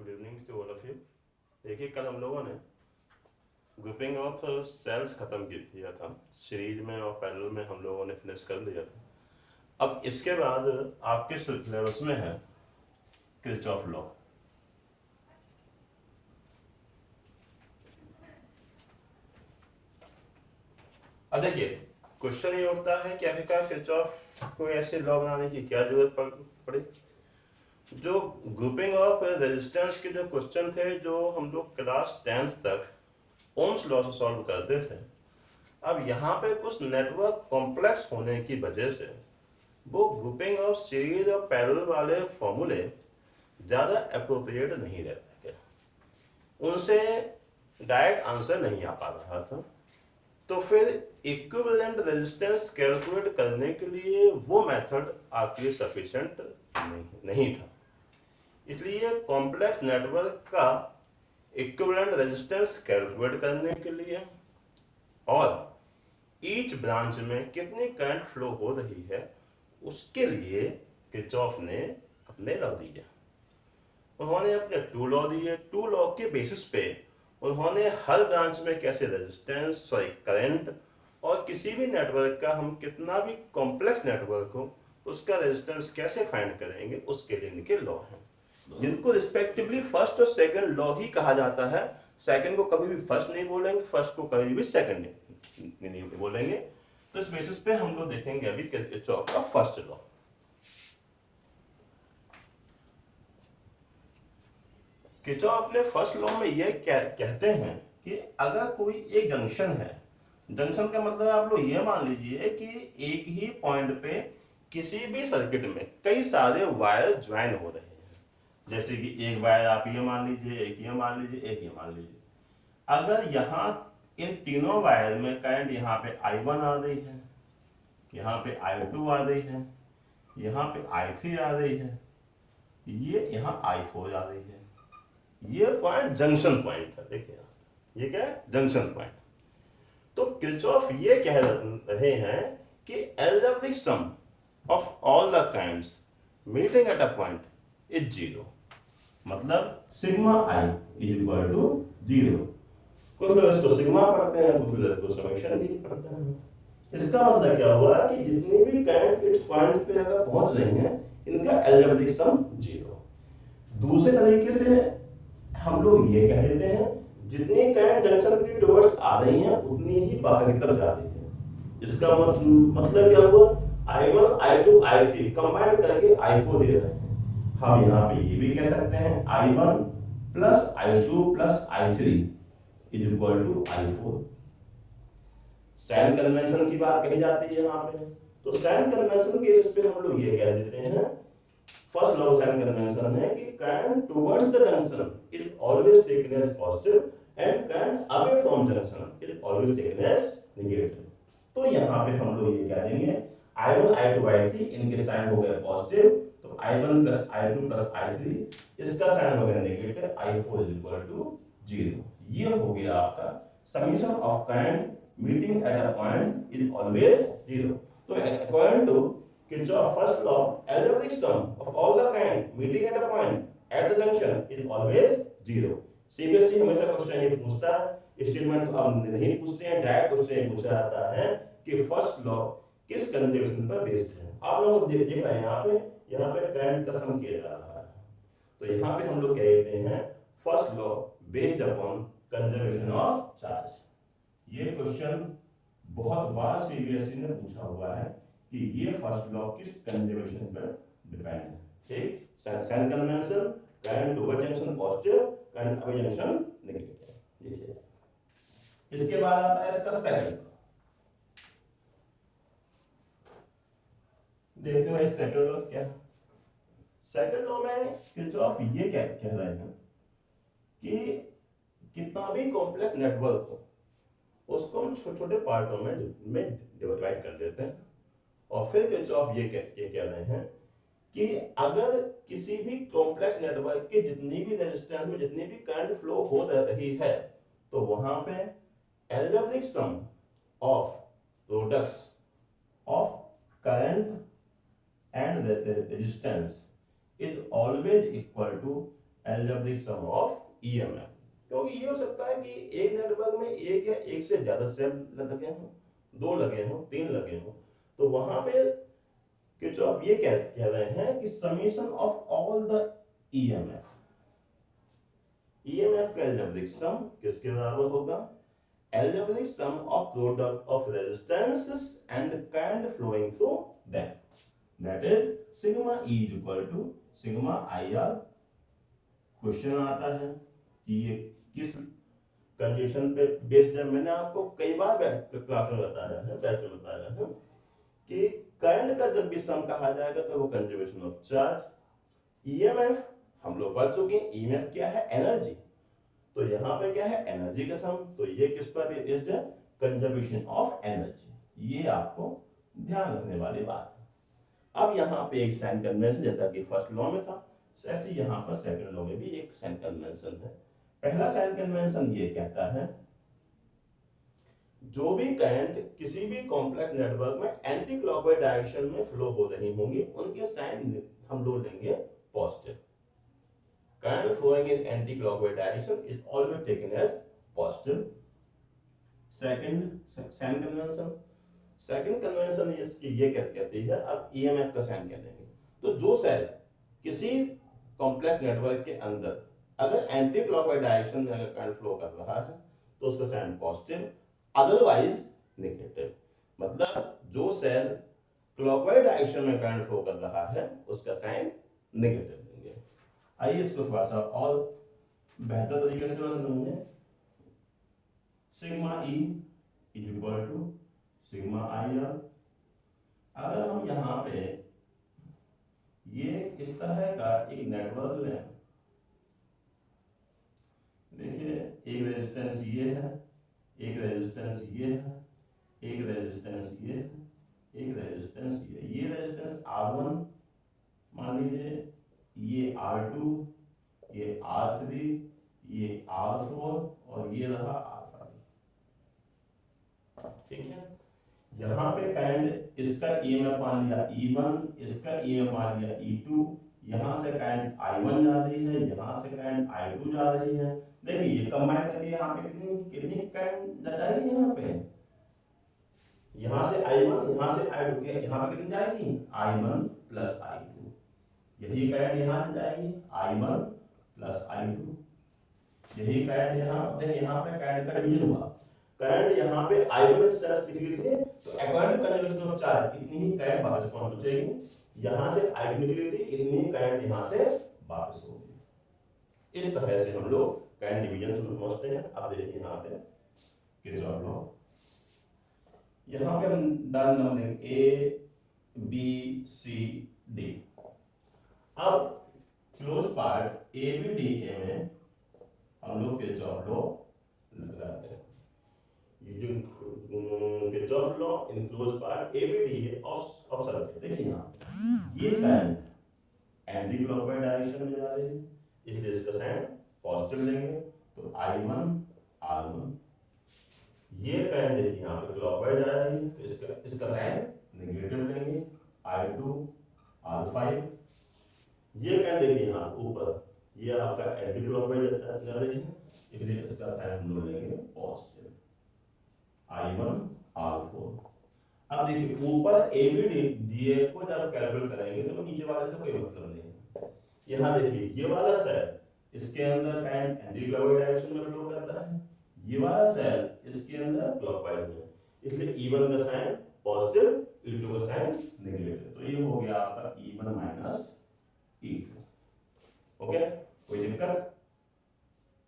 Good evening to all of you. देखिए, कल हम लोगों ने ग्रुपिंग ऑफ सेल्स खत्म किया था सीरीज में और पैरेलल में हम लोगों ने फिनिश कर लिया था। अब इसके बाद आपके सिलेबस में है किरचॉफ लॉ। अब देखिए, क्वेश्चन ये उठता है कि आखिरकार किरचॉफ को ऐसे लॉ बनाने की क्या जरूरत पड़ी। जो ग्रुपिंग ऑफ रेजिस्टेंस के जो क्वेश्चन थे, जो हम लोग क्लास 10th तक ओम्स लॉ से सॉल्व करते थे, अब यहाँ पे कुछ नेटवर्क कॉम्प्लेक्स होने की वजह से वो ग्रुपिंग ऑफ सीरीज और पैरेलल वाले फॉर्मूले ज़्यादा अप्रोप्रिएट नहीं रहते, उनसे डायरेक्ट आंसर नहीं आ पा रहा था। तो फिर इक्विवेलेंट रेजिस्टेंस कैलकुलेट करने के लिए वो मेथड आपके लिए सफिशिएंट नहीं था। इसलिए कॉम्प्लेक्स नेटवर्क का इक्विवेलेंट रेजिस्टेंस कैलकुलेट करने के लिए और ईच ब्रांच में कितनी करंट फ्लो हो रही है उसके लिए किरचॉफ ने अपने लॉ दिए। उन्होंने अपने टू लॉ दिए। टू लॉ के बेसिस पे उन्होंने हर ब्रांच में कैसे रेजिस्टेंस करंट और किसी भी नेटवर्क का हम कितना भी कॉम्प्लेक्स नेटवर्क हो उसका रेजिस्टेंस कैसे फाइंड करेंगे उसके लिए इनके लॉ हैं, जिनको रिस्पेक्टिवली फर्स्ट और सेकंड लॉ ही कहा जाता है। सेकंड को कभी भी फर्स्ट नहीं बोलेंगे, फर्स्ट को कभी भी सेकंड नहीं बोलेंगे। तो इस बेसिस पे हम लोग देखेंगे अभी किरचॉफ का फर्स्ट लॉ। किरचॉफ अपने फर्स्ट लॉ में ये कहते हैं कि अगर कोई एक जंक्शन है, जंक्शन का मतलब आप लोग ये मान लीजिए कि एक ही पॉइंट पे किसी भी सर्किट में कई सारे वायर ज्वाइन हो रहे हैं। जैसे कि एक वायर आप ये मान लीजिए, एक ये मान लीजिए, एक ये मान लीजिए। अगर यहाँ इन तीनों वायर में करंट यहाँ पे I1 आ रही है, यहाँ पे I2 आ रही है, यहाँ पे I3 आ रही है, ये यहाँ I4 आ रही है। ये पॉइंट जंक्शन पॉइंट है। देखिए ये क्या है, जंक्शन पॉइंट। तो किरचॉफ ये कह रहे हैं कि algebraic sum of all the kinds meeting at a point is zero. मतलब sigma I is equal to zero. कुछ लोग इसको सिग्मा पढ़ते हैं, कुछ लोग इसको समेशन भी पढ़ते हैं। इसका मतलब क्या हुआ कि जितनी भी करंट इस पॉइंट पे अगर पहुंच रही हैं, इनका एलजेब्रिक सम जीरो। दूसरे तरीके से हम लोग ये कह देते हैं जितनी करंट जंक्शन की टुवर्ड्स आ रही हैं उतनी ही बाहर की तरफ जा रही है। इसका मतलब क्या हुआ, I1 I2 I3 कंबाइन करके I4 दे रहे हैं। हम यहाँ पे ये भी कह सकते हैं I1 plus I2 plus I3 is equal to I4। Sign convention की बात कही जाती है यहाँ पे। तो साइन कन्वेंशन के बेसिस पे हम लोग ये कह देते हैं, first law of sign convention है कि current towards the junction is always taken as positive and current away from junction is always taken as negative. तो यहाँ पे हम लोग ये कह देंगे I1 I2 I3 इनके साइन हो गए पॉजिटिव, तो I1 plus I2 plus I3 इसका साइन हो गया negative, I4 is equal to zero. ये हो गया आपका summation of current meeting at a point is always zero. तो according to Kirchhoff's first law, algebraic sum of all the kind meeting at a point at the junction is always zero. CBSE हमेशा question ये पूछता है, statement अब नहीं पूछते हैं, direct question पूछा जाता है कि फर्स्ट लॉ किस कंजर्वेशन पर बेस्ड है। आप लोग देख रहे हैं यहाँ पे करंट का सम किया जा रहा है। तो यहाँ पे हम लोग कह देते हैं first law based upon conservation of charge. ये क्वेश्चन बहुत बार सीबीएसई ने पूछा हुआ है कि ये फर्स्ट लॉ किस कंजर्वेशन पर डिपेंड है। ठीक, sign convention, current toward junction positive, current away junction negative. इसके बाद आता है इसका सेकंड। देखते हैं सेकंड लॉ क्या है। सेकंड लॉ में किरचॉफ ये क्या कह रहे हैं कि कितना भी कॉम्प्लेक्स नेटवर्क हो उसको हम छोटे छोटे पार्टों में डिवाइड कर देते हैं। और फिर किरचॉफ ये कह रहे हैं कि अगर किसी भी कॉम्प्लेक्स नेटवर्क के जितनी भी रेजिस्टेंस में जितनी भी करंट फ्लो हो रही है तो वहां पे algebraic sum of products of current and resistance is always equal to algebraic sum of EMF, क्योंकि ये हो सकता है कि एक नेटवर्क में एक या एक से ज्यादा सेल लगे हों, दो लगे हों, तीन लगे हों, तो वहां पे किरचॉफ ये कह रहे हैं कि summation of all the EMF, EMF का एल्जेब्रिक सम किसके बराबर होगा? algebraic sum of product of resistances and current flowing through them, that is sigma E is equal to sigma IR। Question आता है कि ये किस कंडीशन पे बेस्ड है। मैंने आपको कई बार क्लास में बताया है, बैच में बताया है कि करंट का जब भी सम कहा जाएगा तो वो कंजर्वेशन ऑफ चार्ज। ईएमएफ हम लोग पढ़ चुके हैं, ईएमएफ क्या है? एनर्जी। तो यहाँ पे क्या है? एनर्जी का सम। तो ये किस पर बेस्ड है? Conservation of energy. ये आपको ध्यान रखने वाली बात है। अब यहाँ पे एक साइन कन्वेंशन, जैसा कि फर्स्ट लॉ में था, ऐसे यहाँ पर सेकंड लॉ में भी एक साइन कन्वेंशन है। पहला साइन कन्वेंशन ये कहता है जो भी करंट किसी भी कॉम्प्लेक्स नेटवर्क में एंटी क्लॉकवाइज डायरेक्शन में फ्लो हो रही होंगी, उनके साइन हम लोग लेंगे positive. Current flowing in anti-clockwise direction is always taken as positive. Second convention, second convention ये क्या कहती है? अब EMF का साइन कह देंगे। तो जो सेल किसी कॉम्प्लेक्स नेटवर्क के अंदर अगर एंटी क्लॉकवाइज डायरेक्शन में अगर करंट फ्लो कर रहा है तो उसका साइन पॉजिटिव, अदरवाइज नेगेटिव। मतलब जो सेल क्लॉकवाइज डायरेक्शन में करंट फ्लो कर रहा है उसका साइन नेगेटिव। आइए इसको थोड़ा सा और बेहतर तरीके से समझें। Sigma E is equal to sigma I R. अगर हम यहाँ पे ये इस तरह का एक नेटवर्क लें, देखिए एक रेजिस्टेंस ये है, एक रेजिस्टेंस ये है, एक रेजिस्टेंस ये है, एक रेजिस्टेंस ये रेजिस्टेंस R1 मान लीजिए, ये R2, ये R3, ये R4 और ये रहा R5। ठीक है, यहाँ पे करंट इसका ईएमएफ मान लिया E1, इसका ईएमएफ मान लिया E2, यहाँ से करंट I1 जा रही है, यहाँ से करंट I2 जा रही है। देखिए ये कंबाइन करके यहाँ पे कितनी कितनी करंट जाएगी? यहाँ पे यहाँ से I1, यहाँ से I2 के यहाँ पे कितनी जाएगी? I1 plus I2। यही करंट यहाँ से जाएगी I1 प्लस I2। यही करंट यहाँ पे करंट का डिवीजन हुआ। करंट यहाँ पे I1 से लिख लीजिए, तो according to conservation of charge इतनी ही करंट वापस पहुंचेगी। यहाँ से I2 निकली थी, इतनी ही करंट यहाँ से वापस होगी। इस तरह से हम लोग करंट डिवीजन समझते हैं। अब देखिए यहाँ पे किरचॉफ लॉ, यहाँ पे हम डाल number A B C D। अब क्लोज पार्ट ABDA में हम लोग किरचॉफ लॉ लगाते हैं। ये जो Kirchhoff law in close part ABDA of circuit, देखिए यहाँ ये करंट एंटी क्लॉकवाइज डायरेक्शन में जा रही है, इसलिए इसका साइन पॉजिटिव लेंगे, तो I1 R1। ये करंट देखिए यहाँ पे क्लॉकवाइज आ रही है, तो इसका साइन नेगेटिव लेंगे, I2 R5। ये करंट देखिए यहाँ ऊपर, ये आपका एंटी क्लॉकवाइज जा रही है, इसलिए इसका साइन हम लोग लेंगे पॉजिटिव, I1 R4। अब देखिए ऊपर ABDA को जब कैलकुलेट करेंगे तो नीचे वाले से कोई मतलब नहीं है। यहाँ देखिए ये वाला सेल इसके अंदर करंट एंटी क्लॉकवाइज डायरेक्शन में फ्लो करता है, ये वाला सेल इसके अंदर क्लॉकवाइज में, इसलिए E1 का साइन पॉजिटिव, E2 का साइन नेगेटिव। तो ये हो गया आपका E1 माइनस E2। ओके, कोई दिक्कत?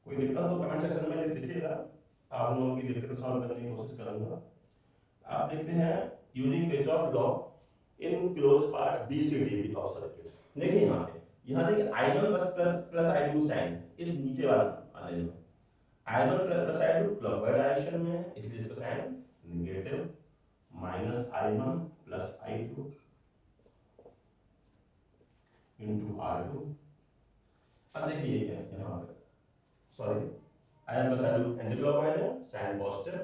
कोई दिक्कत तो कमेंट सेक्शन में लिखिएगा, आप लोगों की दिक्कत सॉल्व करने की कोशिश करूंगा। आप देखते हैं using Kirchhoff law in close part BCD of circuit. देखिए यहाँ देखिए I1 प्लस I2 साइन इस नीचे वाला आने में, I1 plus I2 clockwise direction में है, इसलिए इसका sign negative, minus I1 plus I2 into R2। अब देखिए यहाँ पे sorry I1 plus I2 anti clockwise है, sign positive,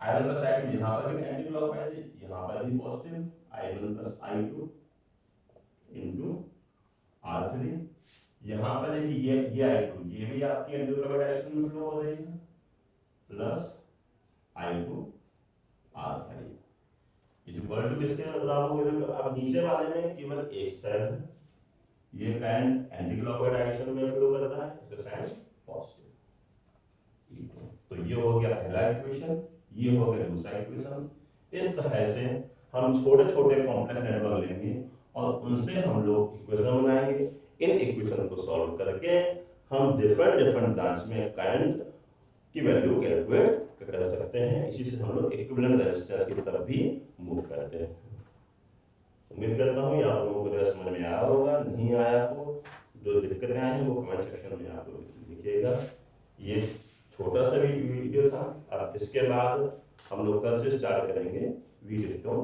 I1 plus I2 यहाँ पर भी एंटी क्लॉकवाइज है, यहाँ पर भी positive, I1 plus I2 into R3। यहाँ पर ये I2 ये भी आपकी एंटी क्लॉकवाइज डायरेक्शन में फ्लो हो रही है, plus I2 R5 equal to किसके बराबर हो गया। अब नीचे वाले में केवल एक सेल है, ये करंट एंटी क्लॉकवाइज डायरेक्शन में फ्लो करता है, इसका साइन पॉजिटिव। तो ये हो गया पहला इक्वेशन, ये हो गया दूसरा इक्वेशन। इस तरह से हम छोटे छोटे कॉम्प्लेक्स नेटवर्क लेंगे और उनसे हम लोग इक्वेशन बनाएंगे। इन इक्वेशन को सॉल्व करके हम डिफरेंट ब्रांच में करंट की वैल्यू कैलकुलेट कर सकते हैं। इसी से हम लोग इक्विवेलेंट रेजिस्टेंस की तरफ भी मूव करते हैं। उम्मीद करता हूँ ये आप लोगों को समझ में आया होगा। नहीं आया हो, जो दिक्कतें आई हैं वो कमेंट सेक्शन में आप लोग लिखिएगा। ये छोटा सा भी वीडियो था। अब इसके बाद हम लोग कल से स्टार्ट करेंगे वीडियो।